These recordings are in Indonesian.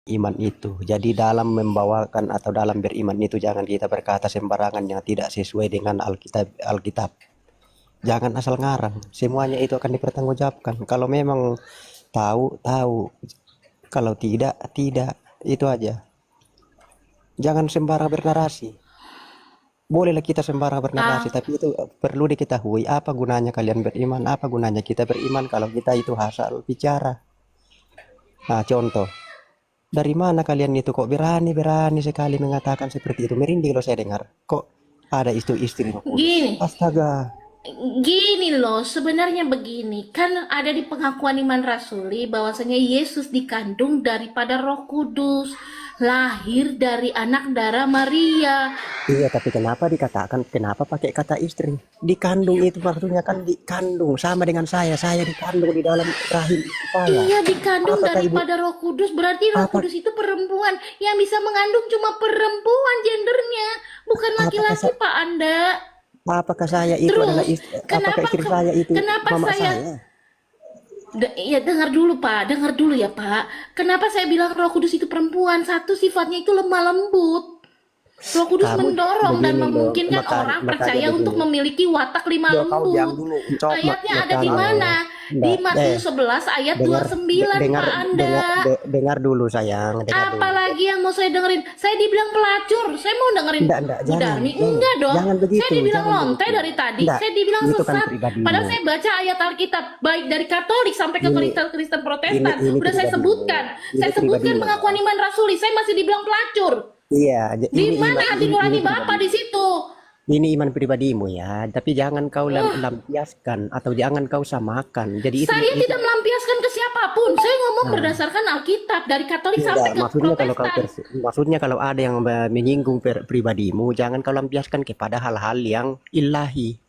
iman itu. Jadi dalam membawakan atau dalam beriman itu jangan kita berkata sembarangan yang tidak sesuai dengan Alkitab. Jangan asal ngarang. Semuanya itu akan dipertanggungjawabkan. Kalau memang tahu, tahu. Kalau tidak, tidak. Itu aja. Jangan sembarang bernarasi. Bolehlah kita sembarang bernarasi, tapi itu perlu diketahui apa gunanya kalian beriman, apa gunanya kita beriman kalau kita itu asal bicara. Nah, contoh. Dari mana kalian itu kok berani sekali mengatakan seperti itu? Merinding loh saya dengar. Kok ada istri-istri Roh Kudus? Gini, Astaga. gini loh, sebenarnya begini, kan ada di pengakuan iman rasuli bahwasanya Yesus dikandung daripada Roh Kudus, lahir dari anak darah Maria. Iya, tapi kenapa pakai kata istri? Dikandung itu maksudnya kan dikandung sama dengan saya dikandung di dalam rahim ibu saya. Iya, dikandung Apakah ibu daripada Roh Kudus, berarti Roh apa Kudus itu perempuan. Yang bisa mengandung cuma perempuan gendernya, bukan apakah laki-laki, sa- Pak Anda. apakah saya itu adalah Terus, apakah kenapa istri saya itu kenapa mama saya saya? Ya dengar dulu Pak, dengar dulu ya Pak. Kenapa saya bilang Roh Kudus itu perempuan? Satu, sifatnya itu lemah lembut. Roh Kudus Kamu mendorong dan begini loh, memungkinkan orang percaya makanya untuk begini. memiliki watak lemah Yo, kau diam lembut. dulu. Cok, Ayatnya ada di makanya. mana? Di Nggak, Matius 11 ayat dengar 29 dengar Pak Anda. dengar dulu sayang, dengar dulu. Apalagi yang mau saya dengerin? Saya dibilang pelacur. Saya mau dengerin Enggak, Bu jangan, Darmi? jangan, Enggak dong. jangan begitu, Saya dibilang jangan lonte begitu. dari tadi. Enggak, Saya dibilang itu kan sesat. pribadimu. Padahal saya baca ayat Alkitab baik dari Katolik sampai ke Ini Kristen Protestan. ini Udah saya pribadimu. sebutkan. Ini Saya sebutkan pribadimu. pengakuan iman rasuli. Saya masih dibilang pelacur. Iya, Di mana hati nurani Bapak pribadi. di situ? Ini iman pribadimu ya, tapi jangan kau lampiaskan atau jangan kau samakan. Jadi Saya tidak melampiaskan ke siapapun. Saya ngomong Nah, berdasarkan Alkitab dari Katolik sampai enggak, ke Protestan. maksudnya kalau ada yang menyinggung pribadimu, jangan kau lampiaskan kepada hal-hal yang ilahi.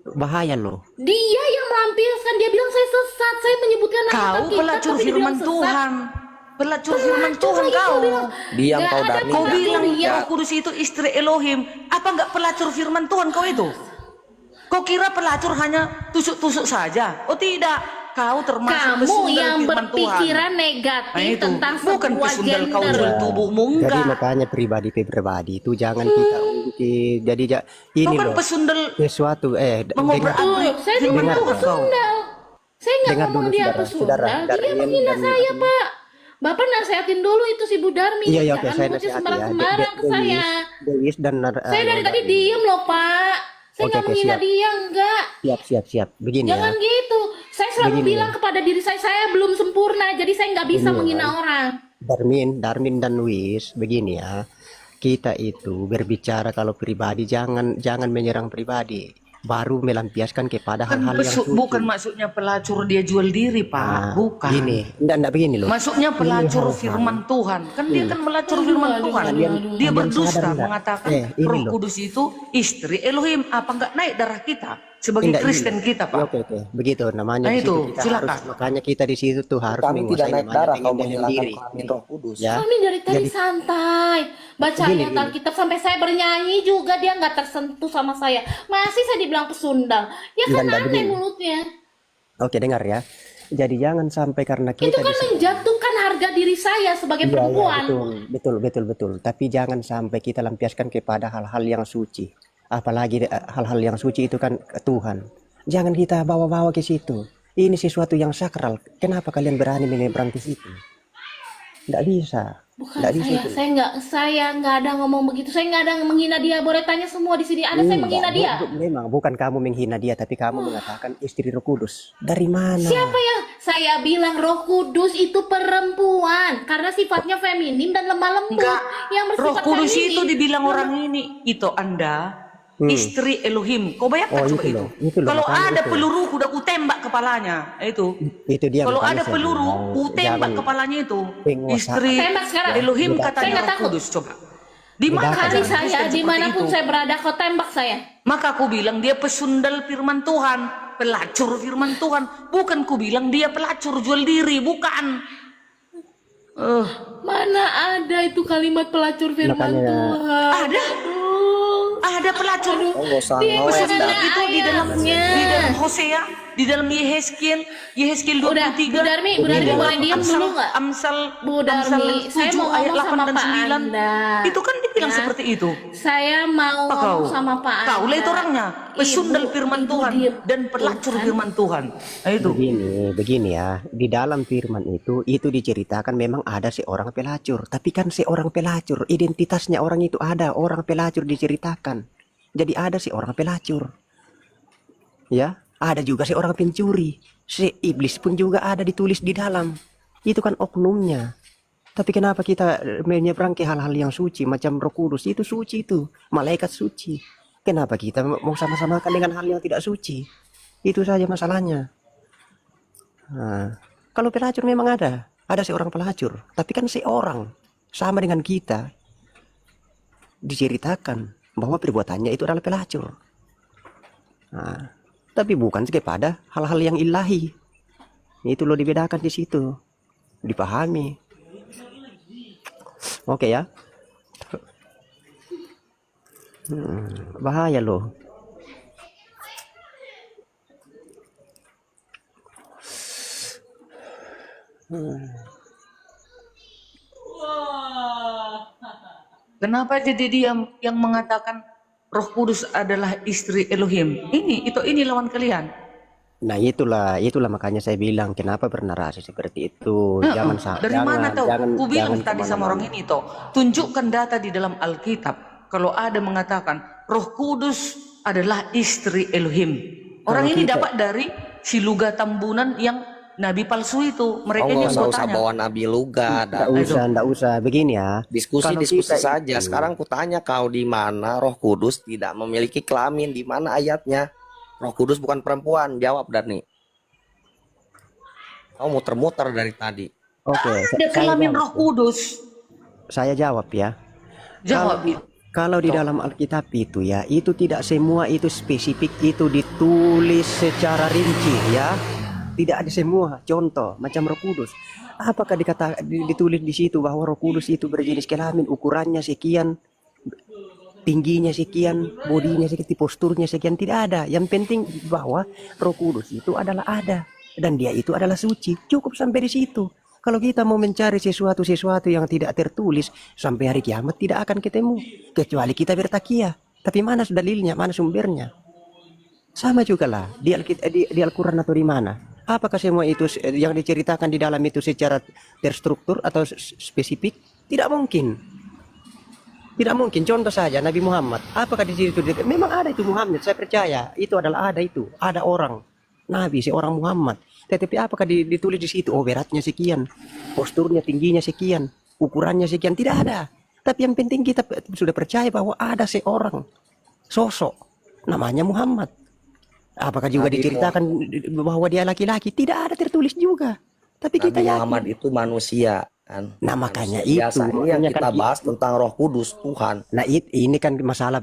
Bahaya loh. Dia yang melampiaskan. Dia bilang saya sesat. Saya menyebutkan nama Kau Alkitab pelacur tapi dibilang firman sesat. Tuhan. Pelacur firman Tuhan Lagi kau. saya bilang, Diam nggak kau, ada Darmi. Kau pelacur, bilang ya. Roh Kudus itu istri Elohim. Apa enggak pelacur firman Tuhan kau itu? Kau kira pelacur hanya tusuk-tusuk saja? Oh tidak. Kau termasuk Kamu pesundal yang firman berpikiran Tuhan. negatif Nah itu tentang bukan sebuah pesundal kau gender. jual tubuhmu Jadi enggak. makanya pribadi itu jangan kita ungkit. Jadi Kau ini kan loh pesundal sesuatu mengobrak Tuh, abrik saya tidak firman dengar, tahu Tuhan kau. pesundal. Saya nggak dengar ngomong dulu dia saudara, pesundal. Dia Darmin menghina dan saya, Pak. Bapak nasehatin dulu itu si Bu Darmi. iya oke Jangan saya ngomongnya nasihati ya. sembarang-sembarang ke saya. Dewis dan Saya dari tadi Darmin. diem loh, Pak. Saya nggak Oke, menghina siap. dia, enggak. Siap. Begini Jangan ya. gitu. Saya selalu Begini. bilang kepada diri saya belum sempurna. Jadi saya nggak bisa Begini, menghina orang. Darmin dan Wis, begini ya. Kita itu berbicara kalau pribadi jangan menyerang pribadi. Baru melampiaskan kepada Kan hal-hal yang suci. bukan maksudnya pelacur dia jual diri, Pak. Nah, Bukan. Gini, enggak begini loh. Maksudnya pelacur hal-hal. firman Tuhan. Kan dia kan melacur firman Tuhan. Dia kalian berdusta sadar enggak? mengatakan Ini Roh loh. Kudus itu istri Elohim. Apa enggak naik darah kita sebagai Enggak, Kristen ini. kita, Pak? Oke. Begitu namanya Nah, di situ itu, kita silakan. harus makanya kita di situ tuh harus Kami tidak menguasai naik namanya darah kau pengendalian menghilangkan diri. kelamin Roh Kudus. Ya. Kami dari tadi Jadi- santai. Baca Gini, ayat gini. Alkitab sampai saya bernyanyi juga dia nggak tersentuh sama saya. Masih saya dibilang pesundal. Ya kan Enggak, aneh begini. mulutnya. Oke, dengar ya. Jadi jangan sampai karena Itu kita kan menjatuhkan harga diri saya sebagai Iya, perempuan. betul. Tapi jangan sampai kita lampiaskan kepada hal-hal yang suci. Apalagi hal-hal yang suci itu kan Tuhan. Jangan kita bawa-bawa ke situ. Ini sesuatu yang sakral. Kenapa kalian berani menyeberang ke situ? Nggak bisa. Bukan Nggak bisa itu. saya nggak ada ngomong begitu. Saya nggak ada menghina dia. Boleh tanya semua di sini. Ada saya menghina Enggak, dia. memang bukan kamu menghina dia, tapi kamu mengatakan istri Roh Kudus. Dari mana? Siapa yang saya bilang Roh Kudus itu perempuan karena sifatnya feminim dan lemah lembut. Enggak. Yang Roh bersifat Kudus feminin. itu dibilang orang ini. Itu Anda istri Elohim. Kau bayangkan Oh, coba itu itu. loh, itu loh, Kalau makanya ada itu. peluru udah ku tembak kepalanya. Itu. Itu dia. Kalau makanya ada saya peluru, bilang, ku tembak jangan kepalanya itu. penguasa. Istri Tembak sekarang. Elohim Tidak. Saya katanya nggak Roh takut. Kudus. Coba. Di mana Tidak. Kali ajaran saya Kristen seperti dimanapun itu? saya berada kau tembak saya. Maka aku bilang dia pesundal firman Tuhan, pelacur firman Tuhan. Bukan ku bilang dia pelacur jual diri, bukan. Mana ada itu kalimat pelacur firman Makanya- Tuhan? Ada. Aduh. Ada ada pelacur. Oh, gak usah Dia ngeles Pesan dah. itu di dalam Hosea, di dalam Yehezkiel Udah, 23. Bu Darmi boleh diam dulu nggak? Amsal Bu Darmi, saya 7 mau ayat ngomong 8 sama dan Pak 9. Anda. Itu kan dibilang Ya. seperti itu. Saya mau Apa ngomong kau? sama Pak Anda. Kau lah itu orangnya, pesundal firman Ibu Tuhan diem. dan pelacur Tuh kan. firman Tuhan. Nah, itu. Begini ya, di dalam firman itu diceritakan memang ada seorang pelacur, tapi kan seorang pelacur, identitasnya orang itu ada, orang pelacur diceritakan. Jadi ada seorang pelacur. Ya, ada juga seorang pencuri. Si iblis pun juga ada ditulis di dalam. Itu kan oknumnya. Tapi kenapa kita menyeberang ke hal-hal yang suci macam Roh Kudus itu suci itu, malaikat suci. Kenapa kita mau sama-samakan dengan hal yang tidak suci? Itu saja masalahnya. Nah, kalau pelacur memang ada seorang pelacur, tapi kan seorang sama dengan kita diceritakan bahwa perbuatannya itu adalah pelacur. Nah, tapi bukan kepada hal-hal yang ilahi. Itu loh dibedakan di situ, dipahami. Oke ya. Bahaya loh. Kenapa jadi dia yang mengatakan Roh Kudus adalah istri Elohim? Ini lawan kalian. Nah itulah makanya saya bilang kenapa bernarasi seperti itu. Dari mana tahu? Ku bilang tadi sama orang kemana-mana. ini toh, tunjukkan data di dalam Alkitab. Kalau ada mengatakan Roh Kudus adalah istri Elohim. Orang Kalau ini kita- dapat dari si Luga Tambunan yang nabi palsu itu. Mereka Oh, yang nggak usah bertanya. bawa Nabi Luga. Nggak usah begini ya. Kalau Diskusi kita saja. itu- Sekarang kutanya kau di mana Roh Kudus tidak memiliki kelamin? Di mana ayatnya? Roh Kudus bukan perempuan. Jawab Dani. Kau muter-muter dari tadi. Oke, Ada kelamin Roh Kudus. saya jawab ya. Jawab. Kalau di dalam Alkitab itu ya, itu tidak semua itu spesifik itu ditulis secara rinci ya. Tidak ada semua. Contoh macam Roh Kudus. Apakah ditulis di situ bahwa Roh Kudus itu berjenis kelamin, ukurannya sekian, tingginya sekian, bodinya sekian, posturnya sekian? Tidak ada. Yang penting bahwa Roh Kudus itu adalah ada dan dia itu adalah suci. Cukup sampai di situ. Kalau kita mau mencari sesuatu yang tidak tertulis sampai hari kiamat tidak akan ketemu kecuali kita bertakia. Tapi mana dalilnya, mana sumbernya? Sama juga lah di Al-Quran atau di mana? Apakah semua itu yang diceritakan di dalam itu secara terstruktur atau spesifik? Tidak mungkin. Tidak mungkin. Contoh saja Nabi Muhammad. Apakah di situ memang ada itu Muhammad? Saya percaya itu adalah ada itu. Ada orang Nabi seorang Muhammad. Tetapi apakah ditulis di situ? Oh, beratnya sekian, posturnya tingginya sekian, ukurannya sekian? Tidak ada. Tapi yang penting kita sudah percaya bahwa ada seorang sosok namanya Muhammad. Apakah juga Nabi diceritakan bahwa dia laki-laki? Tidak ada tertulis juga. Tapi kita Nabi yakin. Muhammad itu manusia kan. Nah, makanya Manusia. itu. Biasanya yang Makanya kita kan bahas tentang Roh Kudus Tuhan. Nah, ini kan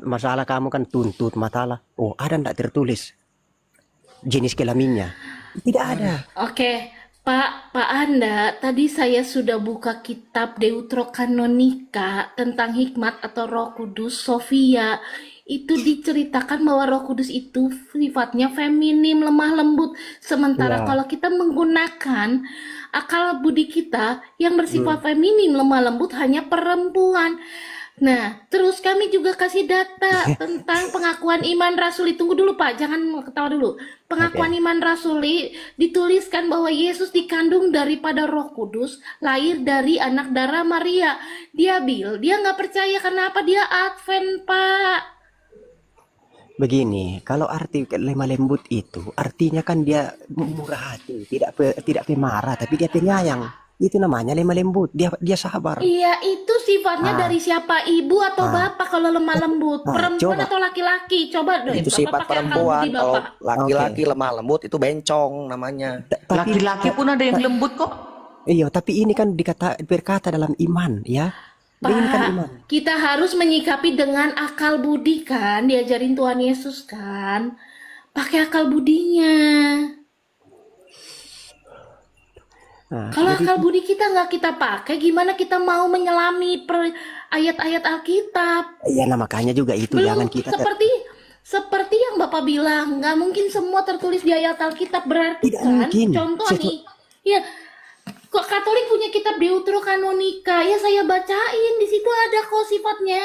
masalah kamu kan tuntut masalah. Oh, ada enggak tertulis jenis kelaminnya? Tidak ada. Oke, Pak Anda, tadi saya sudah buka kitab Deuterokanonika tentang hikmat atau Roh Kudus Sofia. Itu diceritakan bahwa Roh Kudus itu sifatnya feminim, lemah lembut. Sementara Ya. kalau kita menggunakan akal budi kita yang bersifat feminim, lemah lembut hanya perempuan. Nah, terus kami juga kasih data tentang pengakuan iman rasuli. Tunggu dulu Pak, jangan ketawa dulu. Pengakuan iman rasuli dituliskan bahwa Yesus dikandung daripada Roh Kudus, lahir dari anak darah Maria. Dia nggak percaya karena apa? Dia Advent, Pak. Begini, kalau arti lemah lembut itu artinya kan dia murah hati, tidak pemarah, tapi dia penyayang. Itu namanya lemah lembut. Dia sabar. Iya, itu sifatnya dari siapa? Ibu atau bapak kalau lemah lembut? Perempuan coba. atau laki-laki? Coba deh, Itu Bapak sifat pakai akal perempuan. budi Kalau Bapak. laki-laki lemah lembut itu bencong namanya. Tapi Laki-laki pun ada yang lembut kok. iya, tapi ini kan berkata dalam iman, ya. Ini kan iman. Pak, kita harus menyikapi dengan akal budi kan, diajarin Tuhan Yesus kan. Pakai akal budinya. Nah, Kalau jadi akal budi kita nggak kita pakai, gimana kita mau menyelami ayat-ayat Alkitab? ya nah makanya juga itu Belum jangan kita seperti yang Bapak bilang, nggak mungkin semua tertulis di ayat Alkitab. Berarti tidak kan, mungkin. contoh nih, ya kok Katolik punya kitab Deuterokanonika, ya saya bacain, di situ ada kok sifatnya.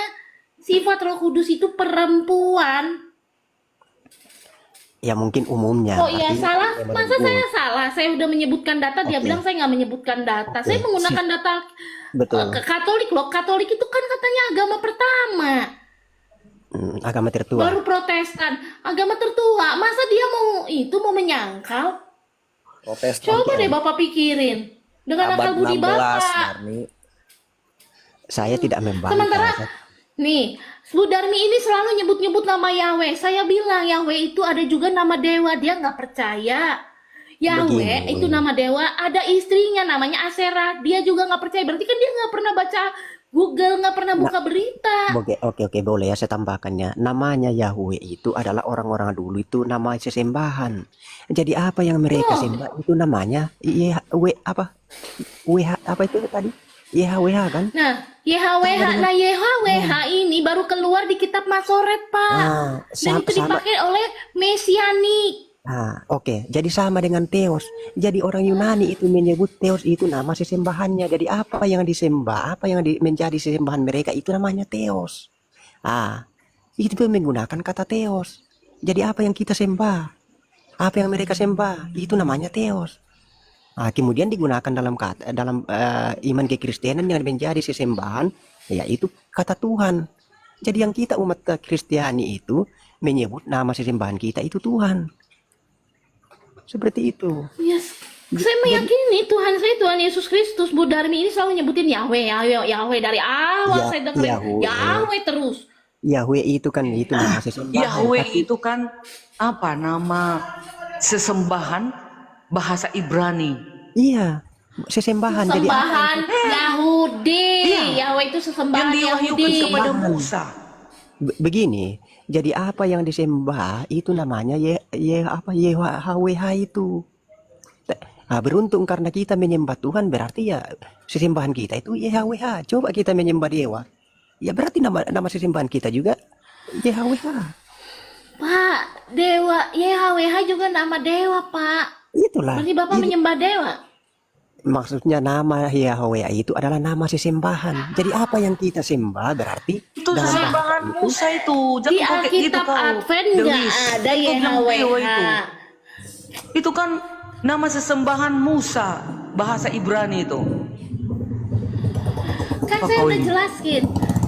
Sifat Roh Kudus itu perempuan. Ya mungkin umumnya. Oh iya artinya salah, memang masa umum. saya salah? Saya udah menyebutkan data, dia Oke. bilang saya nggak menyebutkan data. Saya Oke. menggunakan data Betul. Katolik loh. Katolik itu kan katanya agama pertama, Agama tertua. baru Protestan, agama tertua. Masa dia mau menyangkal? Protestan Coba deh Bapak pikirin dengan abad akal budi 16, Bapak. Darmi. Saya tidak membantah. Sementara nih, Bu Darmi ini selalu nyebut-nyebut nama Yahweh. Saya bilang Yahweh itu ada juga nama dewa, dia nggak percaya. Yahweh Begini. itu nama dewa, ada istrinya namanya Asera, dia juga nggak percaya. Berarti kan dia nggak pernah baca Google, nggak pernah buka berita. Oke, boleh ya saya tambahkannya. Namanya Yahweh itu adalah orang-orang dulu itu nama sesembahan. Jadi apa yang mereka sembah itu namanya YHWH apa? WH apa itu tadi? YHWH kan? Nah, YHWH ini baru keluar di kitab Masoret, Pak. Nah, Dan itu dipakai oleh Mesianik. Nah, oke. Jadi sama dengan Theos. Jadi orang Yunani itu menyebut Theos itu nama sesembahannya. Jadi apa yang disembah, apa yang menjadi sesembahan mereka itu namanya Theos. Itu menggunakan kata Theos. Jadi apa yang kita sembah, apa yang mereka sembah, itu namanya Theos. Kemudian digunakan dalam iman kekristenan yang menjadi sesembahan, yaitu kata Tuhan. Jadi yang kita umat Kristiani itu menyebut nama sesembahan kita itu Tuhan. Seperti itu. Yes. Saya meyakini Tuhan saya, Tuhan Yesus Kristus. Bu Darmi ini selalu nyebutin Yahweh dari awal saya dengerin Yahweh terus. Yahweh itu kan itu nama sesembahan. Yahweh itu kan apa nama sesembahan bahasa Ibrani. Iya, sesembahan. Jadi Sembahan Yahudi. Yahweh itu sesembahan Yang diwahyukan Yahudi. kepada Musa. begini. Jadi apa yang disembah itu namanya YHWH itu. Beruntung karena kita menyembah Tuhan berarti ya sesembahan kita itu YHWH. Coba kita menyembah dewa. Ya berarti nama sesembahan kita juga YHWH. Pak, dewa YHWH juga nama dewa, Pak. Itulah. Berarti Bapak menyembah dewa. Maksudnya nama Yahweh itu adalah nama sesembahan. Jadi apa yang kita sembah berarti Itu dalam sesembahan Musa itu. Jangan Di pakai gitu Alkitab kau. Advent nggak Delis. ada Kau bilang dewa YHWH. Itu kan nama sesembahan Musa bahasa Ibrani itu. Kan Apa saya kau udah ini? jelasin.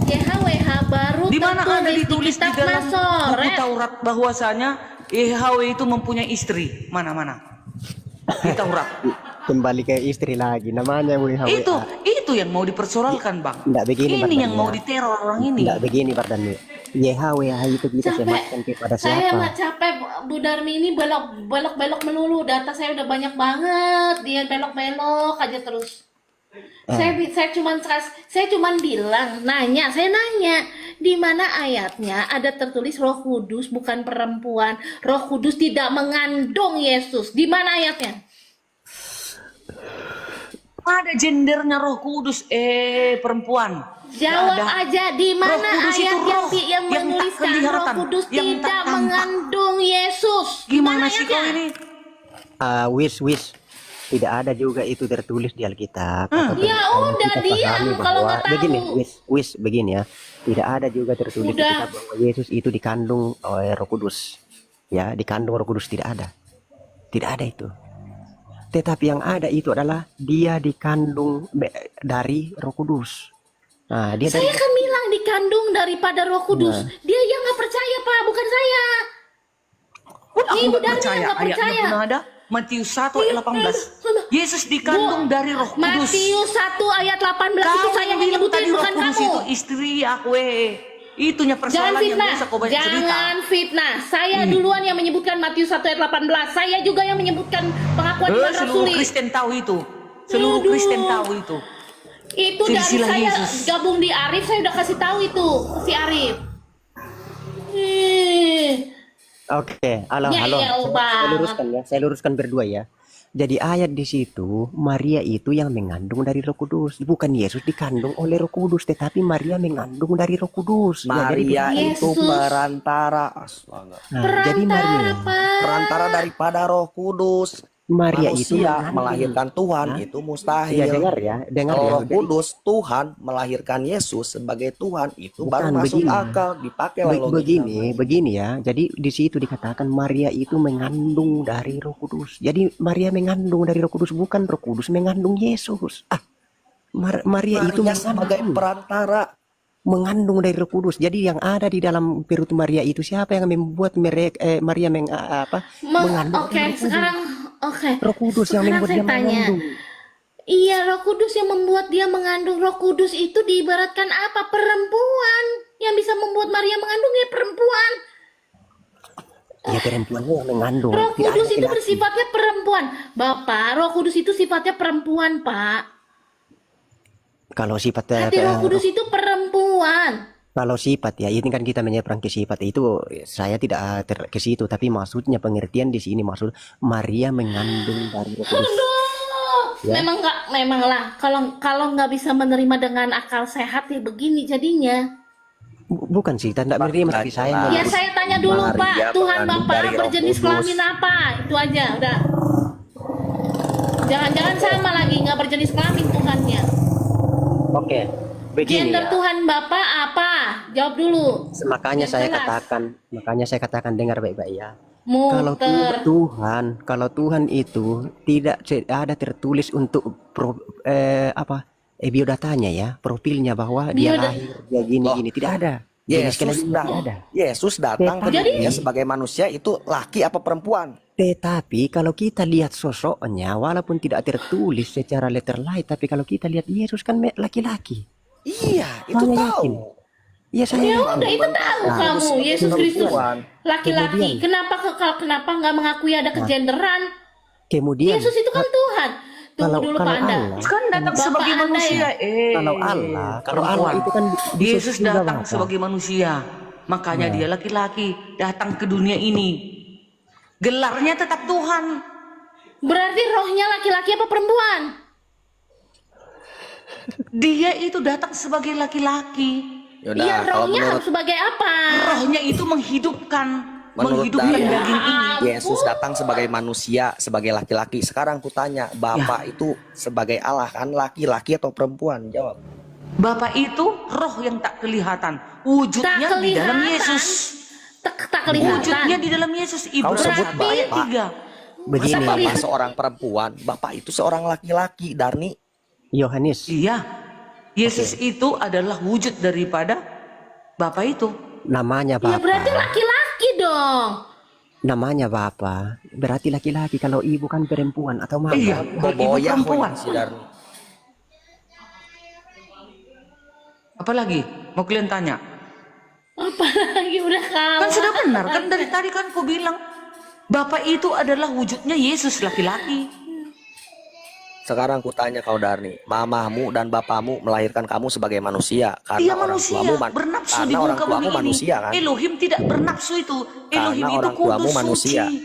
YHWH baru Di mana ada tertulis ditulis di kitab dalam buku Masoret. Taurat bahwasanya Yahweh itu mempunyai istri? Mana-mana? Di Taurat. kembali ke istri lagi namanya YHWH. Itu yang mau dipersoalkan, Bang. Nggak begini, Ini Bang yang Dani, mau ya. diteror orang ini. Tidak begini Bardani. YHWH itu kita Capek. sematkan kepada Saya siapa? nggak capek, Bu Darmi ini belok-belok melulu. Data saya udah banyak banget. Dia belok-belok aja terus. Saya cuman bilang, saya nanya, di mana ayatnya ada tertulis Roh Kudus bukan perempuan, Roh Kudus tidak mengandung Yesus. Di mana ayatnya? Ada gendernya Roh Kudus, perempuan. Jawab Ada. aja, di mana Roh Kudus itu ayat roh yang yang tak menuliskan Roh kelihatan, Kudus yang tak tidak tampak. mengandung Yesus? Di Gimana mana sih kau ayatnya? ini? Wis. Tidak ada juga itu tertulis di Alkitab. Ya udah, diam kalau nggak tahu. Begini, wis begini ya. Tidak ada juga tertulis di Udah. Alkitab bahwa Yesus itu dikandung oleh Roh Kudus. Ya, dikandung Roh Kudus tidak ada. Tidak ada itu. Tetapi yang ada itu adalah dia dikandung dari Roh Kudus. Nah, dia Saya dari kan bilang dikandung daripada Roh Kudus. Dia yang nggak percaya, Pak, bukan saya. Aku Ibu nggak Darmi percaya. yang nggak Ayatnya percaya. pun ada. Matius 1 ayat 18. Yesus dikandung dari Roh Kudus. Matius 1 ayat 18 itu Kau saya yang yang bilang nyebutin, tadi Roh bukan Kudus kamu. itu istri Yahweh. Itunya Jangan persoalan yang fitnah, bisa kau banyak cerita. jangan fitnah. Saya duluan yang menyebutkan Matius 1 ayat 18. Saya juga yang menyebutkan pengakuan iman Seluruh rasuli. Kristen tahu itu. Seluruh Aduh. Kristen tahu itu. Itu dari Silsilah saya Yesus. gabung di Arif, saya udah kasih tahu itu ke si Arif. Ih. Oke, halo. Ya, ya, Saya Bang. luruskan ya. Saya luruskan berdua ya. Jadi ayat di situ Maria itu yang mengandung dari Roh Kudus, bukan Yesus dikandung oleh Roh Kudus, tetapi Maria mengandung dari Roh Kudus. Ya, jadi Maria itu Yesus. perantara. Astaga. jadi Maria, Perantara, Pak. Perantara daripada Roh Kudus. Maria itu Manusia mengandung. melahirkan Tuhan Hah? itu Ya mustahil. dengar ya, dengar Kalau ya. Roh Kudus Tuhan melahirkan Yesus sebagai Tuhan itu Bukan baru masuk begini. akal, dipakailah logika. Begini ya. Jadi di situ dikatakan Maria itu mengandung dari Roh Kudus. Jadi Maria mengandung dari Roh Kudus, bukan Roh Kudus mengandung Yesus. Maria itu Maria sebagai perantara. mengandung dari Roh Kudus. Jadi yang ada di dalam perut Maria itu siapa yang membuat Maria mengandung? Oke, sekarang Roh Kudus yang sekarang membuat saya dia tanya. mengandung. Iya, Roh Kudus yang membuat dia mengandung. Roh Kudus itu diibaratkan apa? Perempuan. Yang bisa membuat Maria mengandung ya perempuan. Ya perempuannya yang mengandung. Roh Tidak Kudus ada itu laki-laki. bersifatnya perempuan. Bapak, Roh Kudus itu sifatnya perempuan, Pak. Kalau sifatnya Hati Roh Kudus itu perempuan. kalau sifat ya, ini kan kita menyeberang ke sifat itu, saya tidak ke situ, tapi maksudnya pengertian di sini maksud Maria mengandung dari Roh Kudus. Aduh, Ya. memang lah. Kalau nggak bisa menerima dengan akal sehat ya begini jadinya. Bukan sih, tidak menerima, tapi saya Nah, Ya saya tanya dulu Maria Pak, Tuhan mengandung Bapak dari Roh berjenis Kudus. kelamin apa? Itu aja, udah. Jangan-jangan sama lagi nggak berjenis kelamin Tuhannya. Oke, begini Gender ya. Tuhan Bapak apa? Jawab dulu. Makanya Yang saya jelas. katakan dengar baik-baik ya. Kalau Muter. kalau Tuhan itu tidak ada tertulis untuk biodatanya ya, profilnya bahwa dia Biodata. lahir, dia gini, tidak ada. Jenis kelamin tidak ada. Yesus datang ke Jadi- dunia sebagai manusia itu laki apa perempuan? Tetapi kalau kita lihat sosoknya, walaupun tidak tertulis secara letter light, tapi kalau kita lihat Yesus kan laki-laki. Iya, itu Saya tahu. yakin. Ya saya Ya yakin. udah itu tahu kamu. Yesus Kristus Perempuan. laki-laki. Kenapa nggak mengakui ada kegenderan? Kemudian Yesus itu kan Tuhan. Tunggu Kalau- dulu kalau Pak Anda. Allah- Kan datang Bapak sebagai Anda manusia. kalau Allah perempuan. itu kan Yesus juga datang Bapak. sebagai manusia. Makanya dia laki-laki datang ke dunia ini. Gelarnya tetap Tuhan. Berarti rohnya laki-laki apa perempuan? Dia itu datang sebagai laki-laki. Yaudah, Iya, kalau rohnya menurut sebagai apa? Rohnya itu menghidupkan Menurut daging Daya, ini. Yesus datang sebagai manusia, sebagai laki-laki. Sekarang kutanya, Bapak itu sebagai Allah kan laki-laki atau perempuan? Jawab. Bapak itu roh yang tak kelihatan. Wujudnya Tak di dalam kelihatan. Yesus. Tak kelihatan. Wujudnya di dalam Yesus. Kau Ibrani sebut 1 ayat Bapak. 3. Begini, Masa Bapak kelihatan. seorang perempuan, Bapak itu seorang laki-laki, Darni. Yohanes, Iya. Yesus itu adalah wujud daripada Bapak itu. namanya Ya berarti Bapak. laki-laki dong. Namanya Bapak. Berarti laki-laki. Kalau ibu kan perempuan atau mama. Iya, ibu Boboyah perempuan. si Darni. Apalagi? Mau kalian tanya? Apalagi udah kamu. Kan sudah benar kan dari tadi kan ku bilang Bapak itu adalah wujudnya Yesus laki-laki. Sekarang kutanya kau Darni, mamamu dan bapamu melahirkan kamu sebagai manusia karena Dia orang manusia, tuamu bernafsu di karena orang muka tuamu bumi ini. manusia kan. Elohim tidak bernafsu itu. Elohim Karena itu orang tuamu kudus manusia. suci.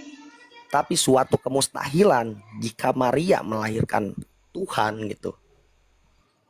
Tapi suatu kemustahilan jika Maria melahirkan Tuhan gitu.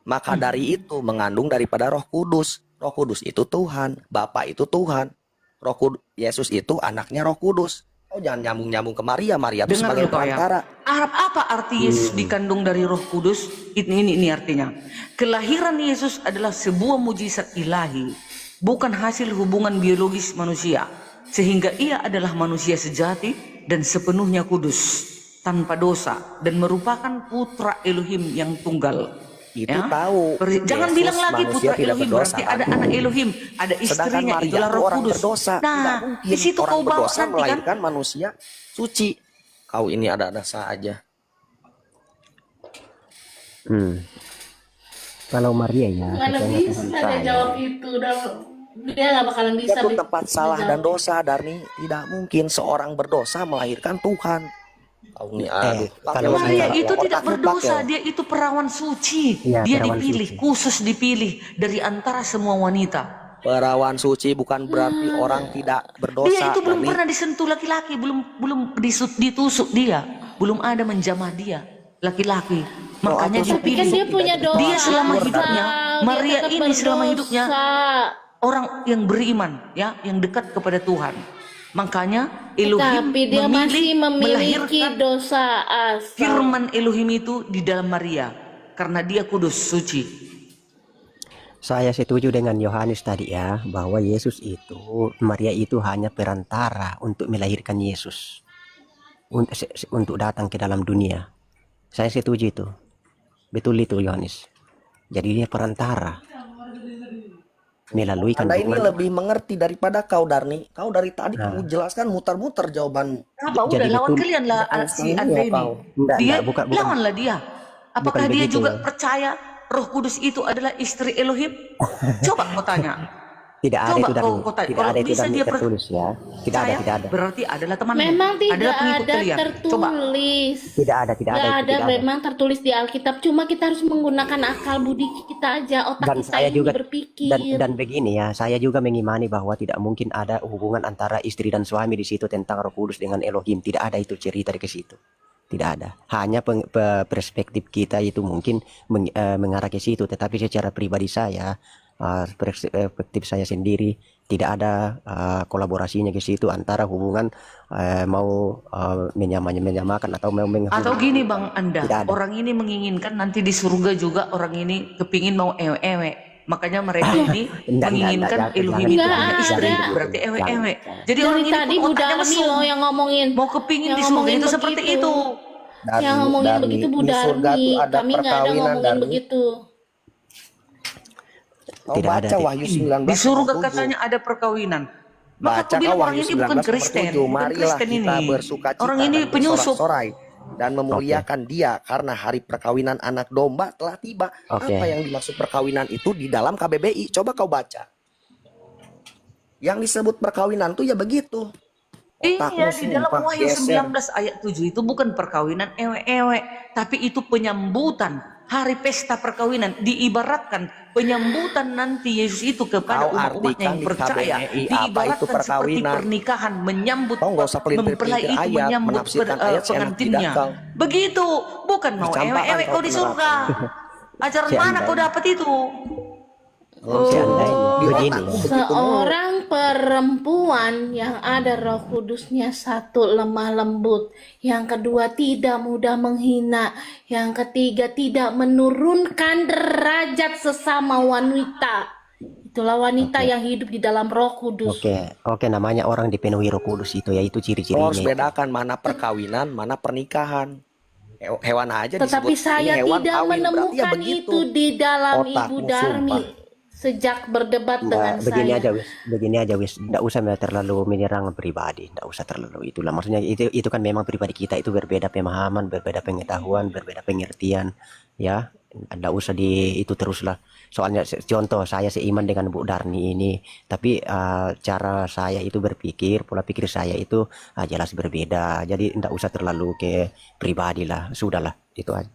Maka dari itu mengandung daripada Roh Kudus. Roh Kudus itu Tuhan, Bapa itu Tuhan. Roh Kudus, Yesus itu anaknya Roh Kudus. Kau jangan nyambung-nyambung ke Maria. Maria itu Dengar sebagai engkau ya. perantara. Apa arti Yesus dikandung dari Roh Kudus? Ini artinya. Kelahiran Yesus adalah sebuah mujizat ilahi, bukan hasil hubungan biologis manusia. Sehingga ia adalah manusia sejati dan sepenuhnya kudus, tanpa dosa dan merupakan putra Elohim yang tunggal. Itu Ya. tahu. Jangan Yesus bilang lagi manusia putra tidak Elohim berdosa, berarti kan? ada anak Elohim, ada Sedangkan istrinya, Maria itulah itu Roh orang Kudus. berdosa. Tidak Nah, mungkin di situ orang kau bawa berdosa nanti kan. melahirkan manusia suci. Kau ini ada-ada saja. Kalau Maria ya, Mana katanya bisa Tuhan dia saya. jawab itu udah. Dia nggak bakalan bisa. Itu tempat salah dan dosa, Darni. Tidak mungkin seorang berdosa melahirkan Tuhan. Kau ini aduh. kalau Maria saya- itu tidak Otakmu berdosa, pakai. dia itu perawan suci. Iya, Dia perawan dipilih, suci. khusus dipilih dari antara semua wanita. Perawan suci bukan berarti orang tidak berdosa. Dia itu belum Darni. pernah disentuh laki-laki, belum ditusuk dia. belum ada menjamah dia laki-laki. Makanya dia Tapi kan pilih. dia punya dosa. Dia selama hidupnya, Dia Maria tetap ini selama berdosa. hidupnya orang yang beriman, ya, yang dekat kepada Tuhan. Makanya Elohim Tapi dia masih memiliki melahirkan dosa asal. firman Elohim itu di dalam Maria karena dia kudus, suci. Saya setuju dengan Yohanes tadi ya, bahwa Yesus itu, Maria itu hanya perantara untuk melahirkan Yesus, untuk datang ke dalam dunia. Saya setuju itu, betul itu Yohanes. Jadi dia perantara melalui Anda ini kandungan. lebih mengerti daripada kau, Darni. Kau dari tadi kamu jelaskan muter-muter jawabanmu. Apa udah Jadi lawan betul. kalian lah Bukan si setengahnya Anda ini. kau. Dia Bukan. lawanlah dia. Apakah Bukan dia begitu. juga percaya Roh Kudus itu adalah istri Elohim? Coba kau tanya. Tidak ada Coba itu dan kau tanya. tidak Kalau ada itu bisa dan dia tertulis ya. Tidak ada, percaya, tidak ada. berarti adalah temanmu. Memang tidak adalah pengikut ada kalian. Coba. tertulis. Tidak ada, tidak ada, Nggak itu ada, tidak ada. memang tertulis di Alkitab. Cuma kita harus menggunakan akal budi kita aja, otak Dan kita saya ini juga berpikir. dan begini ya, saya juga mengimani bahwa tidak mungkin ada hubungan antara istri dan suami di situ tentang Roh Kudus dengan Elohim. Tidak ada itu cerita di situ. Tidak ada. Hanya perspektif kita itu mungkin mengarah ke situ, tetapi secara pribadi saya, perspektif saya sendiri tidak ada kolaborasinya ke situ antara hubungan mau menyamakan atau mau Atau gini Bang Anda, Tidak ada. orang ini menginginkan nanti di surga juga orang ini kepingin mau ewe-ewe. Makanya mereka ini Enggak, menginginkan enggak, Elohim jangan, itu jangan, hanya istri, jangan. berarti ewe-ewe. Jadi Dari orang ini tadi pun Bu otaknya Darmi mesum. loh yang ngomongin. Mau kepingin yang di surga ngomongin itu seperti begitu. itu. Yang ngomongin begitu Bu di surga Darmi. tuh ada Kami nggak ada perkawinan, ngomongin Darmi. begitu. Kau Tidak ada, baca tidak. Wahyu 19 Di surga ayat 7. katanya ada perkawinan. Maka Baca aku bilang kau orang Wahyu ini bukan 19 Kristen, ayat 7. bukan Marilah Kristen kita ini. bersukacita Orang ini dan penyusup. bersorak-sorai dan memuliakan dia karena hari perkawinan anak domba telah tiba. Oke. Apa yang dimaksud perkawinan itu di dalam KBBI? Coba kau baca. Yang disebut perkawinan tuh ya begitu. Otakmu Iya, di dalam sumpah Wahyu geser. 19 ayat 7 itu bukan perkawinan ewe-ewe, tapi itu penyambutan hari pesta perkawinan. Diibaratkan penyambutan nanti Yesus itu kepada Kau umat-umatnya yang artikan di percaya. KBBI apa itu Diibaratkan seperti perkawinan. pernikahan, menyambut Kau nggak usah pelintir-pelintir mempelai itu ayat, menyambut menafsirkan ayat seenak pengantinnya. tidak kau. Begitu, bukan mau Dicampakkan ewe-ewe kau kau di ke surga. Ajaran Si mana Anda kau ini. dapat itu? Seandainya Di begini, otakmu begitu. Seorang perempuan yang ada Roh Kudusnya, satu lemah lembut, yang kedua tidak mudah menghina, yang ketiga tidak menurunkan derajat sesama wanita. Itulah wanita yang hidup di dalam Roh Kudus. Oke, namanya orang dipenuhi Roh Kudus itu ya, itu Kau harus ciri-cirinya. bedakan mana perkawinan, mana pernikahan. Hewan aja Tetapi disebut saya ini hewan tidak kawin, berarti ya menemukan begitu. itu di dalam Otakmu Ibu Darmi sumpah. sejak berdebat dengan Begini saya. aja wis, tidak usah terlalu menyerang pribadi, tidak usah terlalu itulah. Maksudnya itu kan memang pribadi kita itu berbeda pemahaman, berbeda pengetahuan, berbeda pengertian, ya. Tidak usah itu teruslah. Soalnya contoh saya seiman dengan Bu Darni ini, tapi cara saya itu berpikir, pola pikir saya itu jelas berbeda. Jadi tidak usah terlalu ke pribadi lah, sudahlah itu aja.